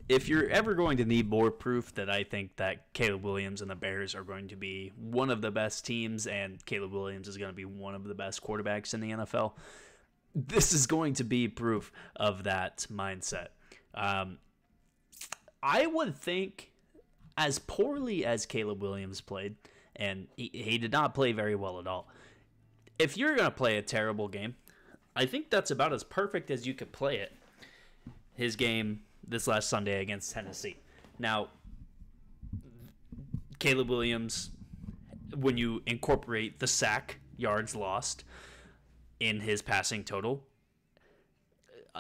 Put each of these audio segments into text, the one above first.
if you're ever going to need more proof that I think that Caleb Williams and the Bears are going to be one of the best teams and Caleb Williams is going to be one of the best quarterbacks in the NFL, this is going to be proof of that mindset. I would think, as poorly as Caleb Williams played, and he did not play very well at all, if you're going to play a terrible game, I think that's about as perfect as you could play it. His game this last Sunday against Tennessee. Now, Caleb Williams, when you incorporate the sack, yards lost in his passing total,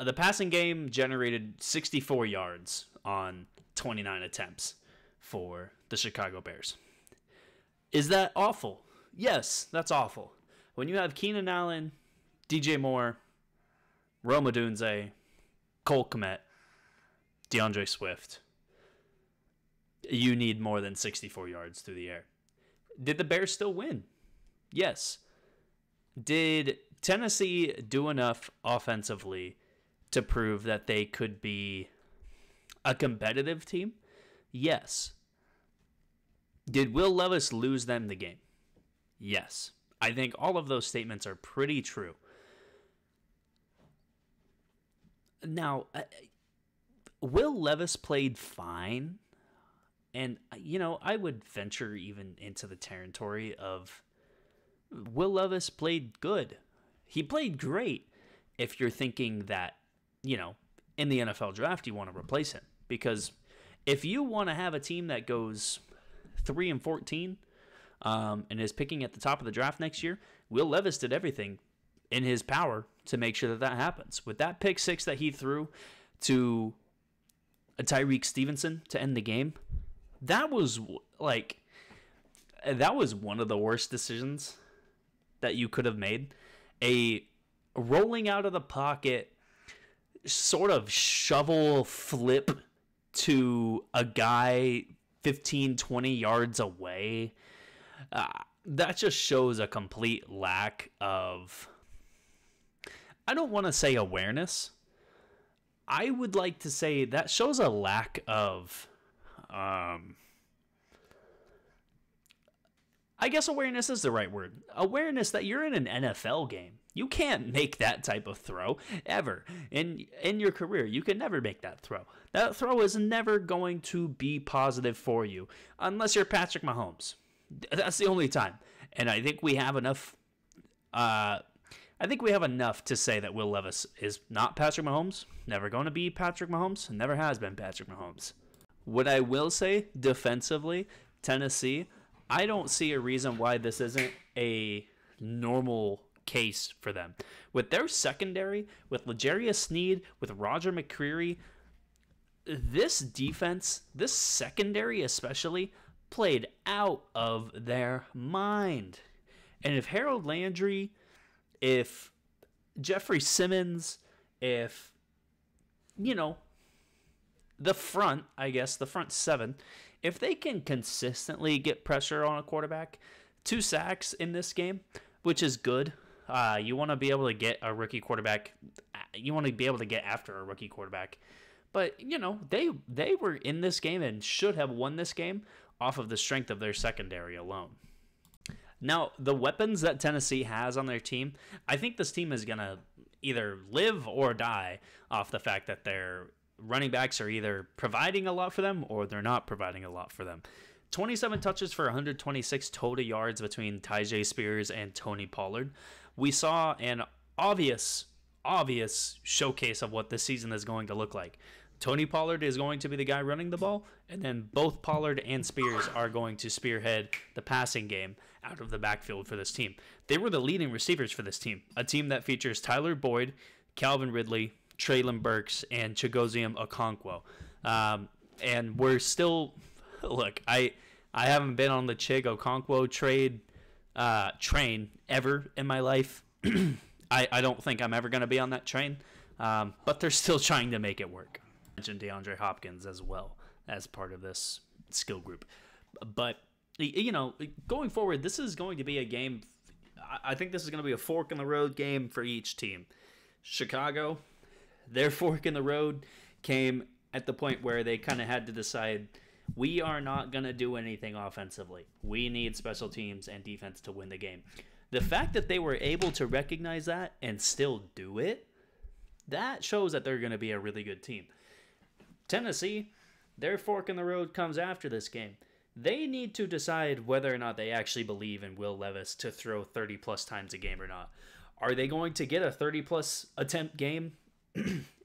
the passing game generated 64 yards on 29 attempts for the Chicago Bears. Is that awful? Yes, that's awful. When you have Keenan Allen, DJ Moore, Rome Odunze, Cole Kmet, DeAndre Swift, you need more than 64 yards through the air. Did the Bears still win? Yes. Did Tennessee do enough offensively to prove that they could be a competitive team? Yes. Did Will Levis lose them the game? Yes. I think all of those statements are pretty true. Now, Will Levis played fine, and, I would venture even into the territory of Will Levis played good. He played great if you're thinking that, in the NFL draft you want to replace him. Because if you want to have a team that goes 3-14 and is picking at the top of the draft next year, Will Levis did everything in his power to make sure that happens. With that pick six that he threw to Tyreek Stevenson to end the game, that was one of the worst decisions that you could have made. A rolling out of the pocket, sort of shovel flip to a guy 15, 20 yards away. That just shows a complete lack of, I don't want to say awareness. I would like to say that shows a lack of, I guess awareness is the right word. Awareness that you're in an NFL game. You can't make that type of throw ever in your career. You can never make that throw. That throw is never going to be positive for you unless you're Patrick Mahomes. That's the only time. And I think we have enough. I think we have enough to say that Will Levis is not Patrick Mahomes, never going to be Patrick Mahomes, and never has been Patrick Mahomes. What I will say defensively, Tennessee, I don't see a reason why this isn't a normal case for them. With their secondary, with L'Jarius Sneed, with Roger McCreary, this defense, this secondary especially, played out of their mind. And if Harold Landry, if Jeffrey Simmons, if, the front seven, if they can consistently get pressure on a quarterback, 2 sacks in this game, which is good. You want to be able to get a rookie quarterback. You want to be able to get after a rookie quarterback. But, they were in this game and should have won this game off of the strength of their secondary alone. Now, the weapons that Tennessee has on their team, I think this team is going to either live or die off the fact that their running backs are either providing a lot for them or they're not providing a lot for them. 27 touches for 126 total yards between Tyjae Spears and Tony Pollard. We saw an obvious showcase of what this season is going to look like. Tony Pollard is going to be the guy running the ball, and then both Pollard and Spears are going to spearhead the passing game out of the backfield for this team. They were the leading receivers for this team, a team that features Tyler Boyd, Calvin Ridley, Treylon Burks, and Chigoziem Okonkwo. And we're still, look, I haven't been on the Chig Okonkwo train ever in my life. I don't think I'm ever going to be on that train, but they're still trying to make it work. I mentioned DeAndre Hopkins as well as part of this skill group. But, going forward, this is going to be a game. I think this is going to be a fork in the road game for each team. Chicago, their fork in the road came at the point where they kind of had to decide, we are not going to do anything offensively. We need special teams and defense to win the game. The fact that they were able to recognize that and still do it, that shows that they're going to be a really good team. Tennessee, their fork in the road comes after this game. They need to decide whether or not they actually believe in Will Levis to throw 30-plus times a game or not. Are they going to get a 30-plus attempt game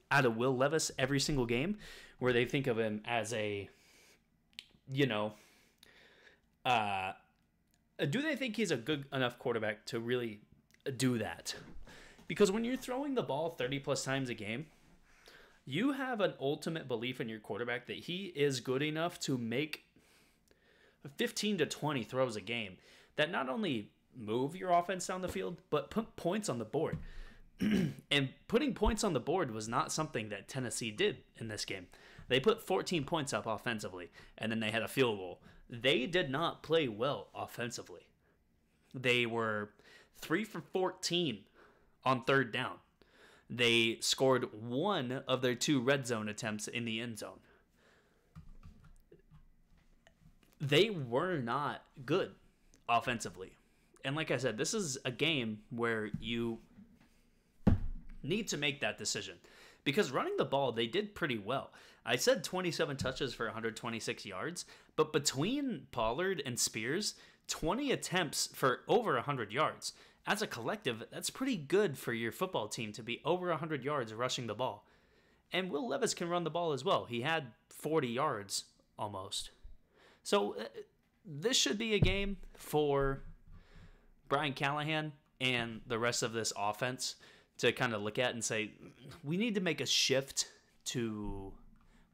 out of Will Levis every single game, where they think of him as a, do they think he's a good enough quarterback to really do that? Because when you're throwing the ball 30-plus times a game, you have an ultimate belief in your quarterback that he is good enough to make 15 to 20 throws a game that not only move your offense down the field, but put points on the board. And putting points on the board was not something that Tennessee did in this game. They put 14 points up offensively, and then they had a field goal. They did not play well offensively. They were 3 for 14 on third down. They scored 1 of their 2 red zone attempts in the end zone. They were not good offensively. And like I said, this is a game where you need to make that decision. Because running the ball, they did pretty well. I said 27 touches for 126 yards, but between Pollard and Spears, 20 attempts for over 100 yards. As a collective, that's pretty good for your football team to be over 100 yards rushing the ball. And Will Levis can run the ball as well. He had 40 yards almost. So this should be a game for Brian Callahan and the rest of this offense to kind of look at and say, we need to make a shift to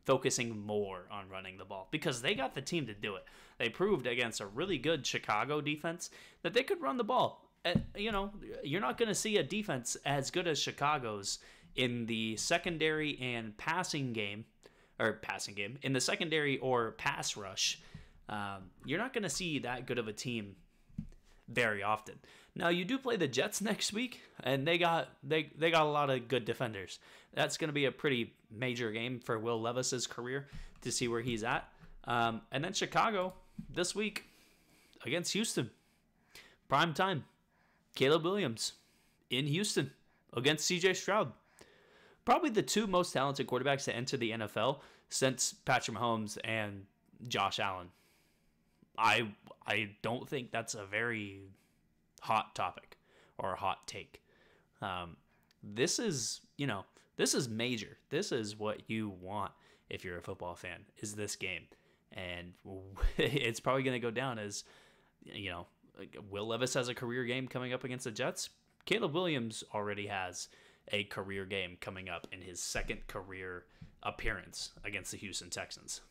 focusing more on running the ball, because they got the team to do it. They proved against a really good Chicago defense that they could run the ball. You're not going to see a defense as good as Chicago's in the secondary and passing game, in the secondary or pass rush. You're not going to see that good of a team very often. Now, you do play the Jets next week, and they got a lot of good defenders. That's going to be a pretty major game for Will Levis's career to see where he's at. And then Chicago this week against Houston. Prime time. Caleb Williams in Houston against C.J. Stroud. Probably the 2 most talented quarterbacks to enter the NFL since Patrick Mahomes and Josh Allen. I don't think that's a very hot topic or a hot take. This is major. This is what you want if you're a football fan, is this game. And it's probably going to go down as, Will Levis has a career game coming up against the Jets. Caleb Williams already has a career game coming up in his second career appearance against the Houston Texans.